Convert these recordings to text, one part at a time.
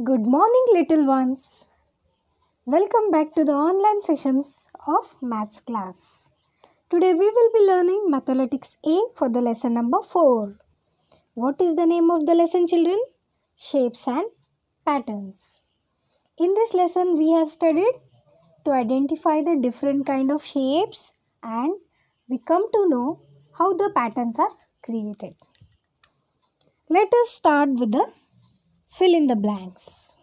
Good morning, little ones. Welcome back to the online sessions of Maths class. Today we will be learning Mathematics A for the lesson number 4. What is the name of the lesson, children? Shapes and patterns. In this lesson we have studied to identify the different kind of shapes and we come to know how the patterns are created. Let us start with the fill in the blanks.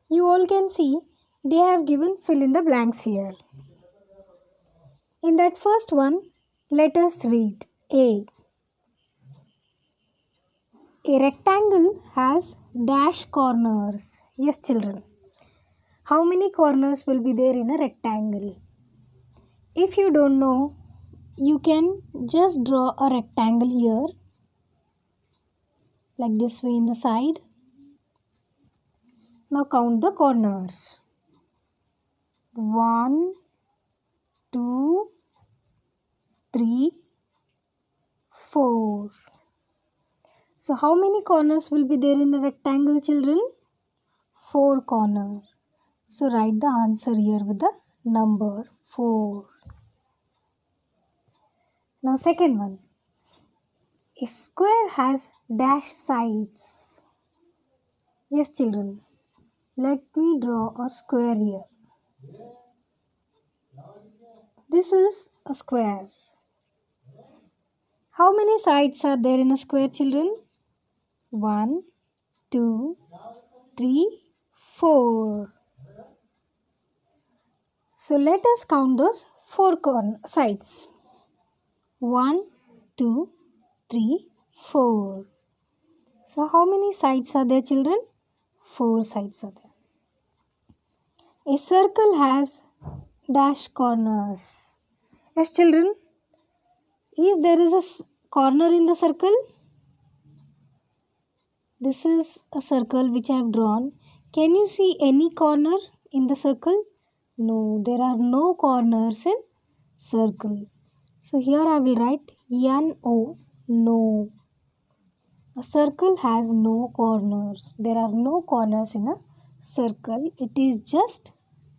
You all can see they have given fill in the blanks here. In that first one, let us read A. A rectangle has dash corners. Yes, children. How many corners will be there in a rectangle? If you don't know, you can just draw a rectangle here, like this way in the side. Now count the corners. 1, 2, 3, 4. So how many corners will be there in a rectangle, children? 4 corners. So write the answer here with the number 4. Now second one. A square has dash sides. Yes, children. Let me draw a square here. This is a square. How many sides are there in a square, children? 1, 2, 3, 4. So let us count those 4 sides. 1, 2, 3, 4. So how many sides are there, children? 4 sides are there. A circle has dash corners. Yes, children. Is there is a corner in the circle? This is a circle which I have drawn. Can you see any corner in the circle? No, there are no corners in circle. So here I will write N-O, no. A circle has no corners. There are no corners in a circle. It is just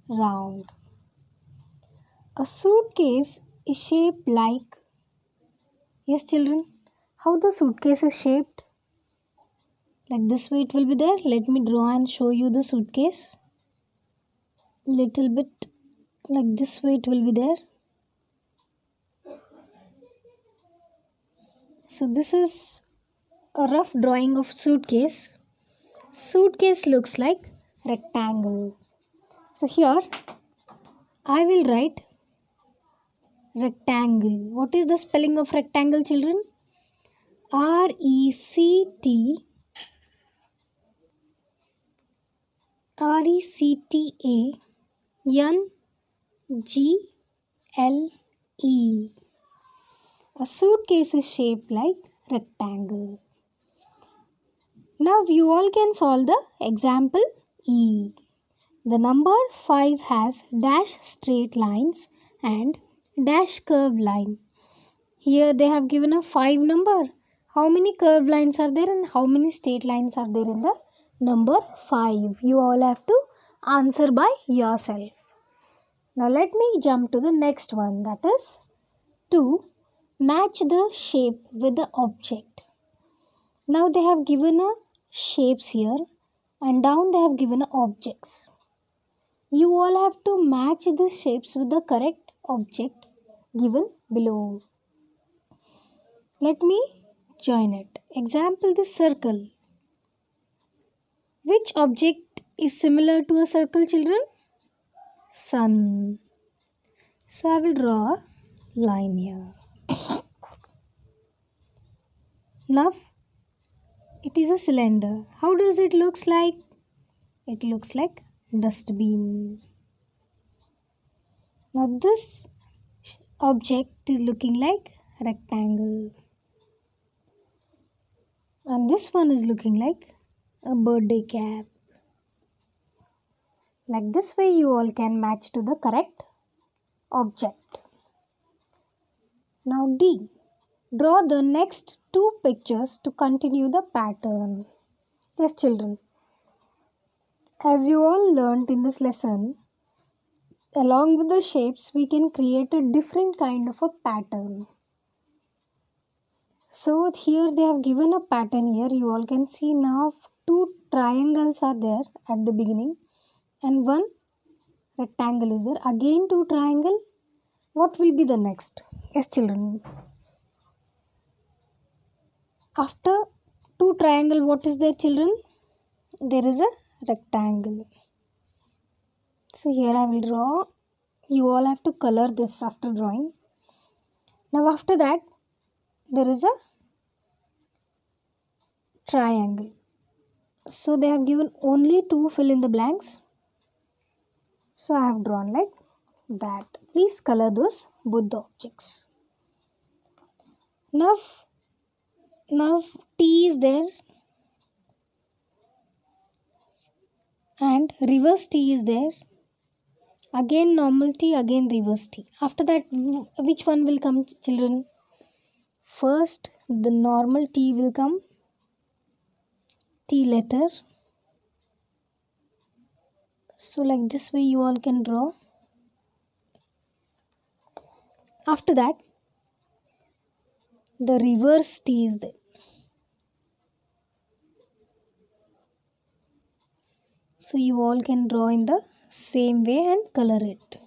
round. A suitcase is shaped like, yes children, how the suitcase is shaped? Like this way it will be there. Let me draw and show you the suitcase. Little bit like this way it will be there. So this is a rough drawing of suitcase. Suitcase looks like rectangle. So here I will write rectangle. What is the spelling of rectangle, children? RECTANGLE. A suitcase is shaped like rectangle. Now you all can solve the example E. The number 5 has dash straight lines and dash curved line. Here they have given a 5 number. How many curved lines are there and how many straight lines are there in the number 5? You all have to answer by yourself. Now let me jump to the next one, that is 2. Match the shape with the object. Now they have given a shapes here and down they have given a objects. You all have to match the shapes with the correct object given below. Let me join it. Example, this circle. Which object is similar to a circle, children? Sun. So I will draw a line here. Now it is a cylinder. How does it looks like? It looks like dustbin. Now this object is looking like rectangle. And this one is looking like a birthday cap. Like this way you all can match to the correct object. Now D. Draw the next 2 pictures to continue the pattern. Yes, children. As you all learnt in this lesson, along with the shapes, we can create a different kind of a pattern. So here they have given a pattern here. You all can see now two triangles are there at the beginning and one rectangle is there. Again two triangle. What will be the next? Yes, children. After two triangle, what is there, children? There is a rectangle. So here I will draw. You all have to color this after drawing. Now after that, there is a triangle. So they have given only two fill in the blanks. So I have drawn like that. Please color those both the objects. Now T is there and reverse T is there. Again normal T, again reverse T. After that, which one will come, children? First the normal T will come, T letter. So like this way you all can draw. After that, the reverse T is there. So you all can draw in the same way and color it.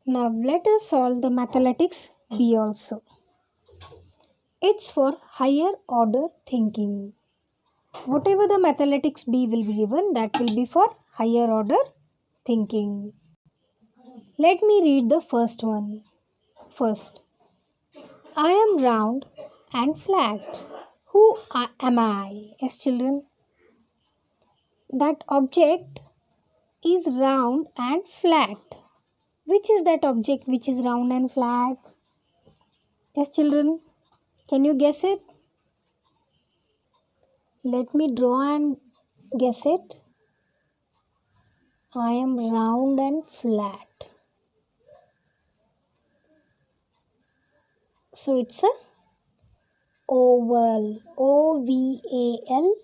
Now let us solve the mathematics B also. It's for higher order thinking. Whatever the mathematics B will be given, that will be for higher order thinking. Let me read the first one. First, I am round and flat. Who am I? Yes, children. That object is round and flat. Which is that object which is round and flat? Yes, children. Can you guess it? Let me draw and guess it. I am round and flat. So it's a oval. O-V-A-L.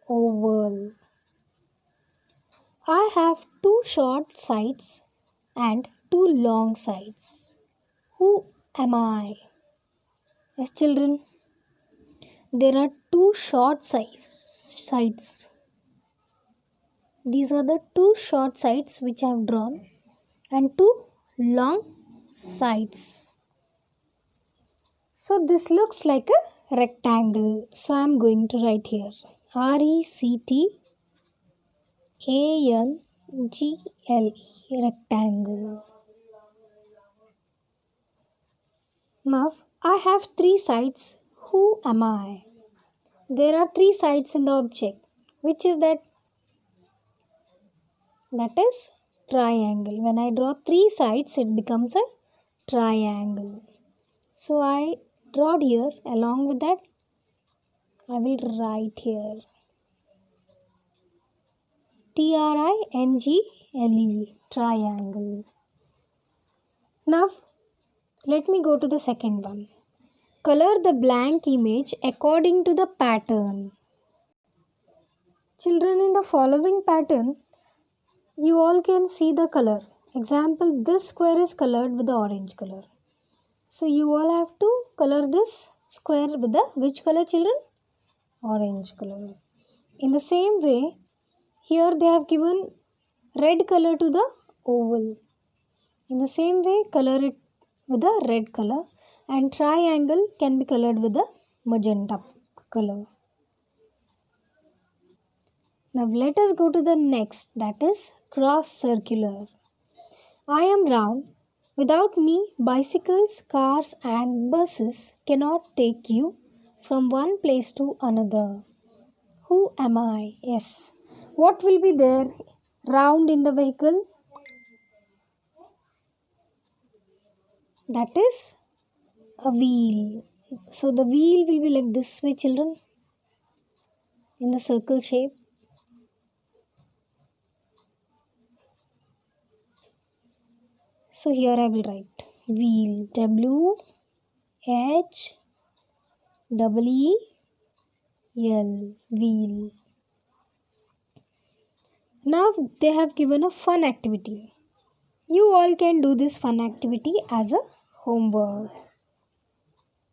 Oval. I have two short sides and two long sides. Who am I? Yes, children. There are two short sides. These are the two short sides which I have drawn and two long sides. So this looks like a rectangle. So I am going to write here R-E-C-T-A-N-G-L-E, rectangle. Now I have three sides. Who am I? There are three sides in the object. Which is that? That is triangle. When I draw three sides, it becomes a triangle. So I drawed here. Along with that, I will write here T-R-I-N-G-L-E, triangle. Now let me go to the second one. Color the blank image according to the pattern. Children, in the following pattern, you all can see the color. Example, this square is colored with the orange color. So you all have to color this square with the which color, children? Orange color. In the same way, here they have given red color to the oval. In the same way, color it with the red color, and triangle can be colored with the magenta color. Now let us go to the next, that is cross circular. I am round. Without me, bicycles, cars and buses cannot take you from one place to another. Who am I? Yes. What will be there round in the vehicle? That is a wheel. So the wheel will be like this way, children, in the circle shape. So here I will write wheel, W-H-E-E-L. L. Wheel. Now they have given a fun activity. You all can do this fun activity as a homework.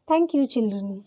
Thank you, children.